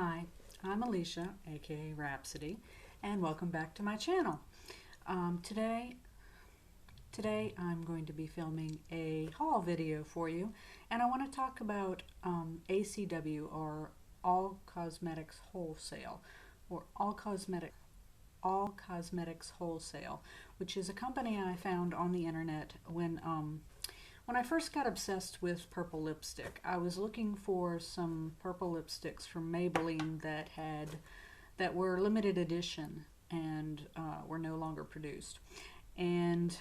Hi, I'm Alicia, aka Rhapsody, and welcome back to my channel. Today I'm going to be filming a haul video for you, and I want to talk about ACW, or All Cosmetics Wholesale, or All Cosmetics Wholesale, which is a company I found on the internet when I first got obsessed with purple lipstick. I was looking for some purple lipsticks from Maybelline that were limited edition and were no longer produced. And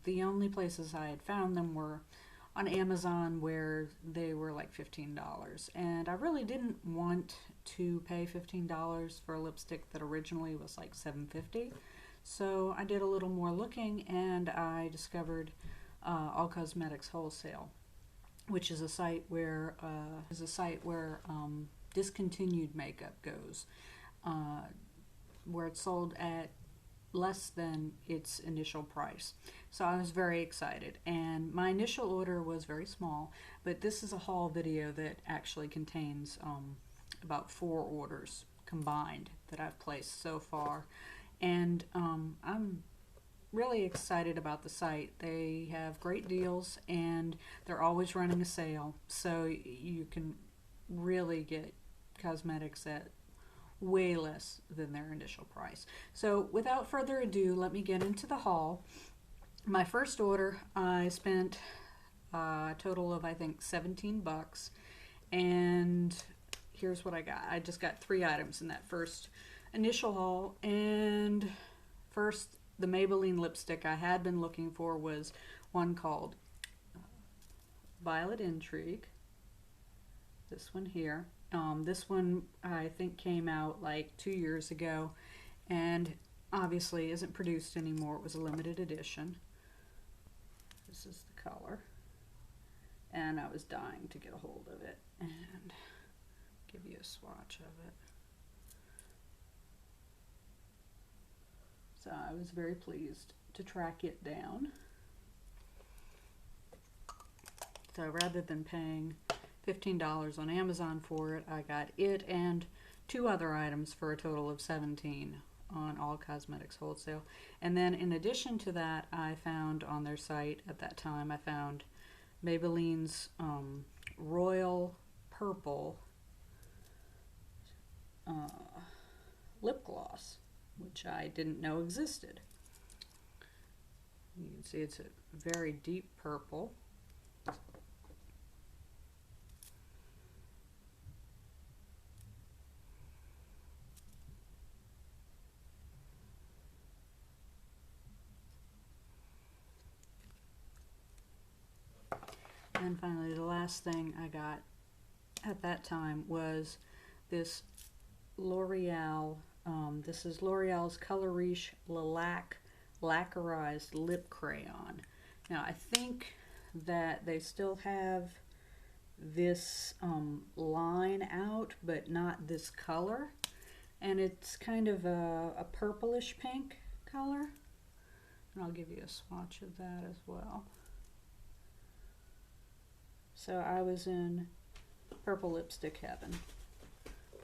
the only places I had found them were on Amazon, where they were like $15. And I really didn't want to pay $15 for a lipstick that originally was like $7.50. So I did a little more looking, and I discovered All Cosmetics Wholesale, which is a site where discontinued makeup goes, where it's sold at less than its initial price. So I was very excited, and my initial order was very small, but this is a haul video that actually contains about 4 orders combined that I've placed so far, and I'm really excited about the site. They have great deals, and they're always running a sale, so you can really get cosmetics at way less than their initial price. So without further ado, let me get into the haul. My first order, I spent a total of, I think, 17 bucks, and here's what I got. I just got 3 items in that first initial haul. And first, the Maybelline lipstick I had been looking for was one called Violet Intrigue. This one here. This one I think came out like 2 years ago, and obviously isn't produced anymore. It was a limited edition. This is the color, and I was dying to get a hold of it and give you a swatch of it. So I was very pleased to track it down. So rather than paying $15 on Amazon for it, I got it and 2 other items for a total of 17 on All Cosmetics Wholesale. And then in addition to that, I found on their site at that time, I found Maybelline's Royal Purple lip gloss, which I didn't know existed. You can see it's a very deep purple. And finally, the last thing I got at that time was this L'Oreal. This is L'Oreal's Color Riche Lilac Lacquerized Lip Crayon. Now, I think that they still have this line out, but not this color. And it's kind of a purplish pink color. And I'll give you a swatch of that as well. So I was in purple lipstick heaven.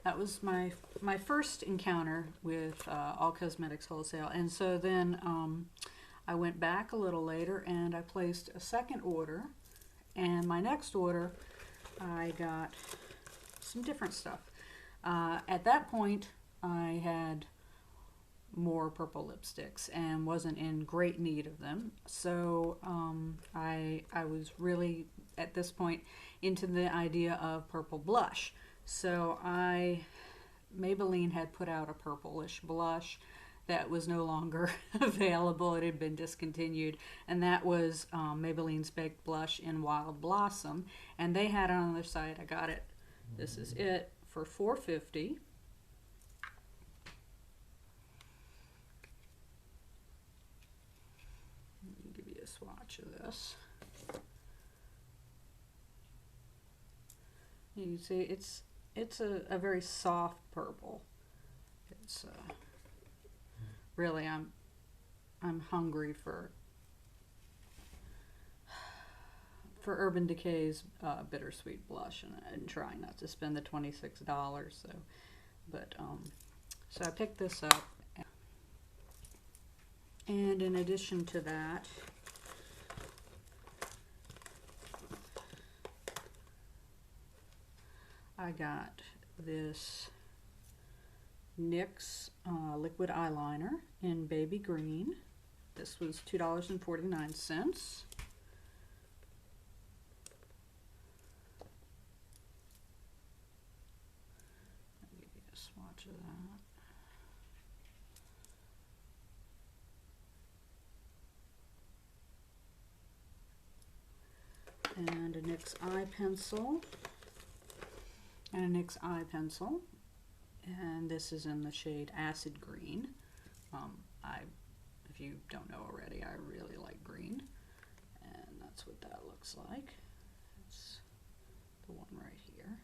That was my first encounter with All Cosmetics Wholesale. And so then I went back a little later and I placed a second order. And my next order, I got some different stuff. At that point, I had more purple lipsticks and wasn't in great need of them. So I was really, at this point, into the idea of purple blush. So Maybelline had put out a purplish blush that was no longer available. It had been discontinued, and that was Maybelline's Baked Blush in Wild Blossom, and they had it on their site. I got it. This is it for $4.50. Let me give you a swatch of this. You can see it's a very soft purple. It's really, I'm hungry for for Urban Decay's Bittersweet Blush, and I'm trying not to spend the $26. So, but so I picked this up, and in addition to that, I got this NYX liquid eyeliner in baby green. This was $2.49. I'll give you a swatch of that. And a NYX eye pencil. And a NYX eye pencil. And this is in the shade Acid Green. If you don't know already, I really like green, and that's what that looks like. It's the one right here.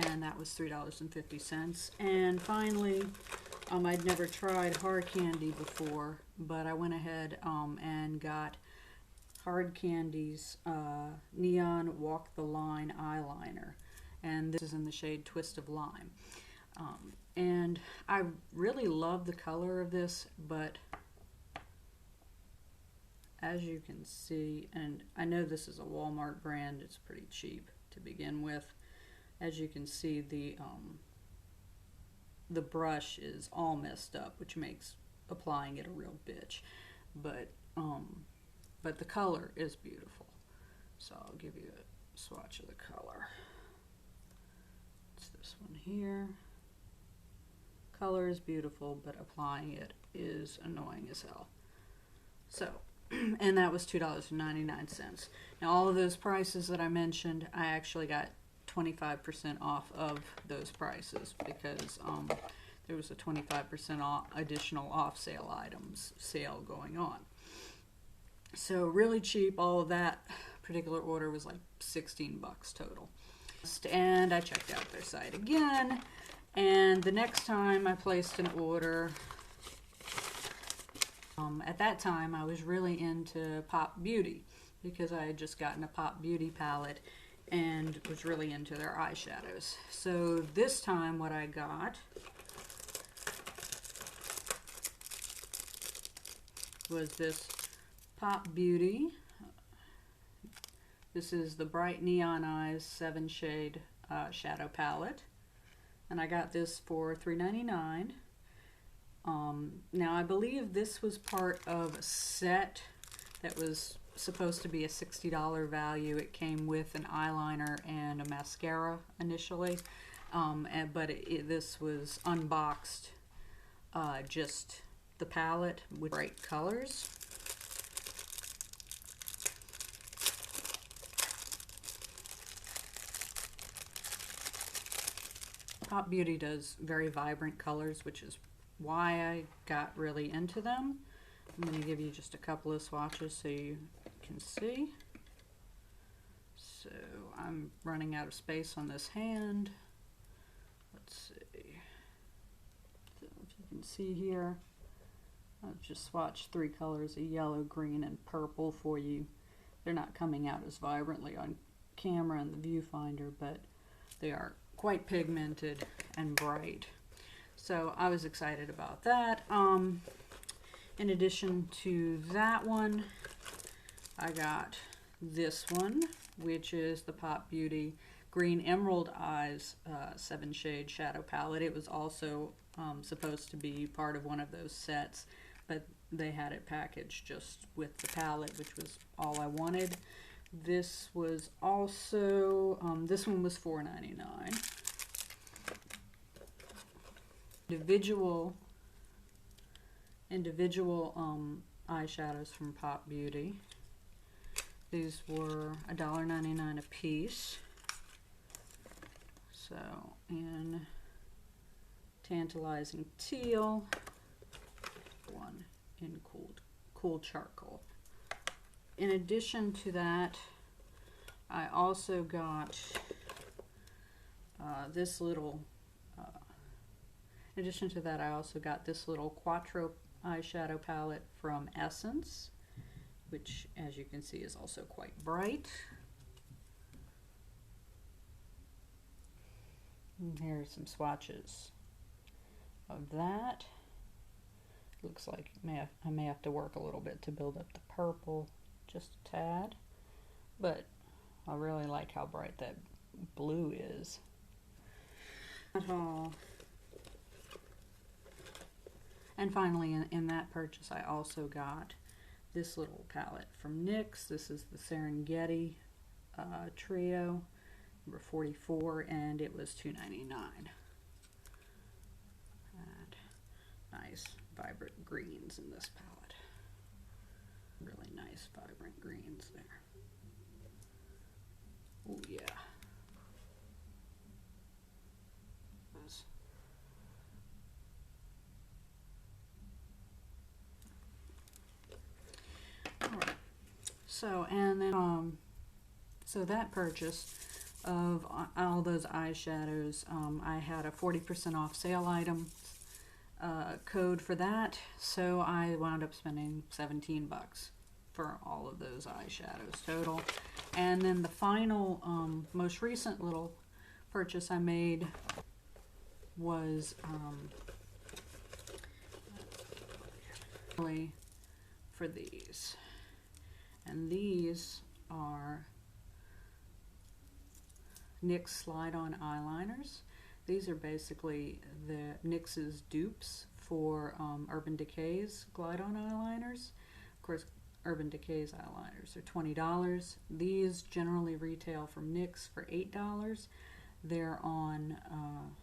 And that was $3.50. And finally, I'd never tried Hard Candy before, but I went ahead and got Hard Candy's Neon Walk the Line eyeliner. And this is in the shade Twist of Lime. And I really love the color of this, but as you can see, and I know this is a Walmart brand, it's pretty cheap to begin with. As you can see, the brush is all messed up, which makes applying it a real bitch. But the color is beautiful. So I'll give you a swatch of the color. It's this one here. Color is beautiful, but applying it is annoying as hell. So, and that was $2.99. Now, all of those prices that I mentioned, I actually got 25% off of those prices because there was a 25% additional off sale items sale going on. So really cheap. All of that particular order was like 16 bucks total. And I checked out their site again. And the next time I placed an order, at that time I was really into Pop Beauty because I had just gotten a Pop Beauty palette and was really into their eyeshadows. So this time what I got was this Pop Beauty. This is the Bright Neon Eyes 7 shade shadow palette. And I got this for $3.99. Now I believe this was part of a set that was supposed to be a $60 value. It came with an eyeliner and a mascara initially, but this was unboxed, just the palette with bright colors. Pop Beauty does very vibrant colors, which is why I got really into them. I'm going to give you just a couple of swatches so you can see. So I'm running out of space on this hand. Let's see. So if you can see here, I've just swatched 3 colors of yellow, green, and purple for you. They're not coming out as vibrantly on camera and the viewfinder, but they are quite pigmented and bright. So I was excited about that. In addition to that one, I got this one, which is the Pop Beauty Green Emerald Eyes 7 shade shadow palette. It was also supposed to be part of one of those sets, but they had it packaged just with the palette, which was all I wanted. This was also, this one was $4.99. Individual eyeshadows from Pop Beauty. These were $1.99 a piece. So, in Tantalizing Teal, one in Cool Charcoal. In addition to that, I also got this little Quattro eyeshadow palette from Essence, which as you can see is also quite bright. And here are some swatches of that. Looks like I may have to work a little bit to build up the purple just a tad, but I really like how bright that blue is. At all. And finally, in that purchase, I also got this little palette from NYX. This is the Serengeti Trio, number 44, and it was $2.99. And nice, vibrant greens in this palette. Really nice, vibrant greens there. Oh yeah. Alright. So, and then, so that purchase of all those eyeshadows, I had a 40% off sale item code for that, so I wound up spending 17 bucks for all of those eyeshadows total. And then the final, most recent little purchase I made was for these. And these are NYX slide-on eyeliners. These are basically the NYX's dupes for Urban Decay's glide-on eyeliners. Of course, Urban Decay's eyeliners are $20. These generally retail from NYX for $8. They're on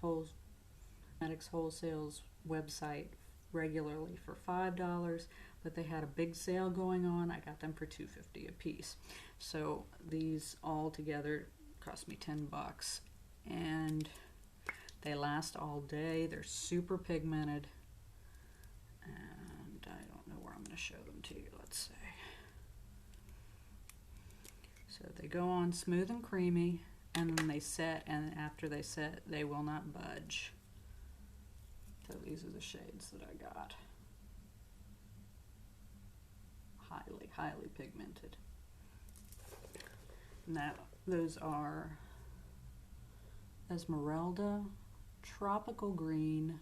Cosmetics Wholesale's website regularly for $5, but they had a big sale going on. I got them for $2.50 a piece. So these all together cost me 10 bucks, and they last all day. They're super pigmented, and I don't know where I'm going to show them to you. Let's see. So they go on smooth and creamy, and then they set, and after they set, they will not budge. So these are the shades that I got. Highly, highly pigmented. Now, those are Esmeralda, Tropical Green,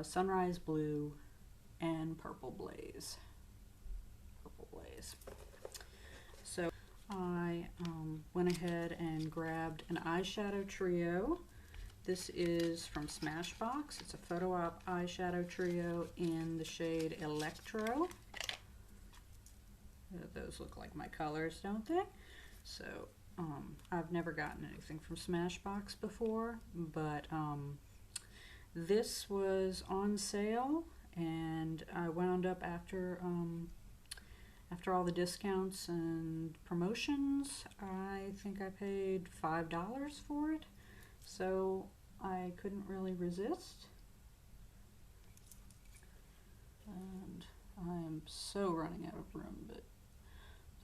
Sunrise Blue, and Purple Blaze. Purple Blaze. So I went ahead and grabbed an eyeshadow trio. This is from Smashbox. It's a photo op eyeshadow trio in the shade Electro. Those look like my colors, don't they? So I've never gotten anything from Smashbox before, but this was on sale, and I wound up after all the discounts and promotions, I think I paid $5 for it. So I couldn't really resist, and I am so running out of room, but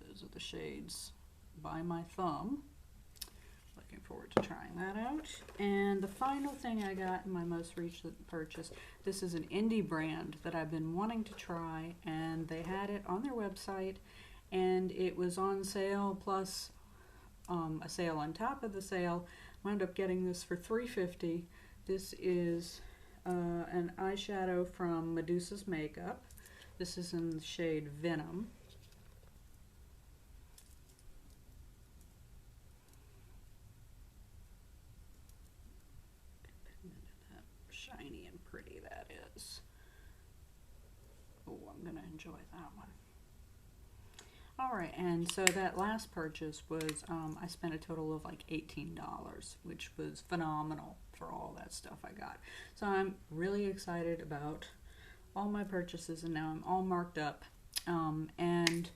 those are the shades by my thumb. Looking forward to trying that out. And the final thing I got in my most recent purchase, this is an indie brand that I've been wanting to try, and they had it on their website, and it was on sale plus a sale on top of the sale. Wound up getting this for $3.50. This is an eyeshadow from Medusa's Makeup. This is in the shade Venom. Shiny and pretty that is. Oh, I'm gonna enjoy that one. Alright, and so that last purchase was, I spent a total of like $18, which was phenomenal for all that stuff I got. So I'm really excited about all my purchases, and now I'm all marked up. And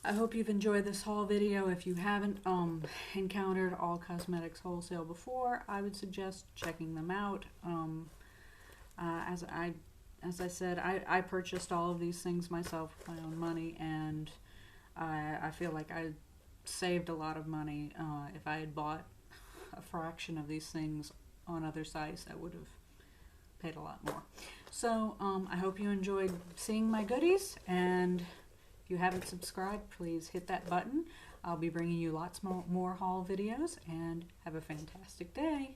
I hope you've enjoyed this haul video. If you haven't encountered All Cosmetics Wholesale before, I would suggest checking them out. As I said, I purchased all of these things myself with my own money, and I feel like I saved a lot of money. If I had bought a fraction of these things on other sites, I would have paid a lot more. So I hope you enjoyed seeing my goodies, and If you haven't subscribed, please hit that button. I'll be bringing you lots more haul videos, and have a fantastic day.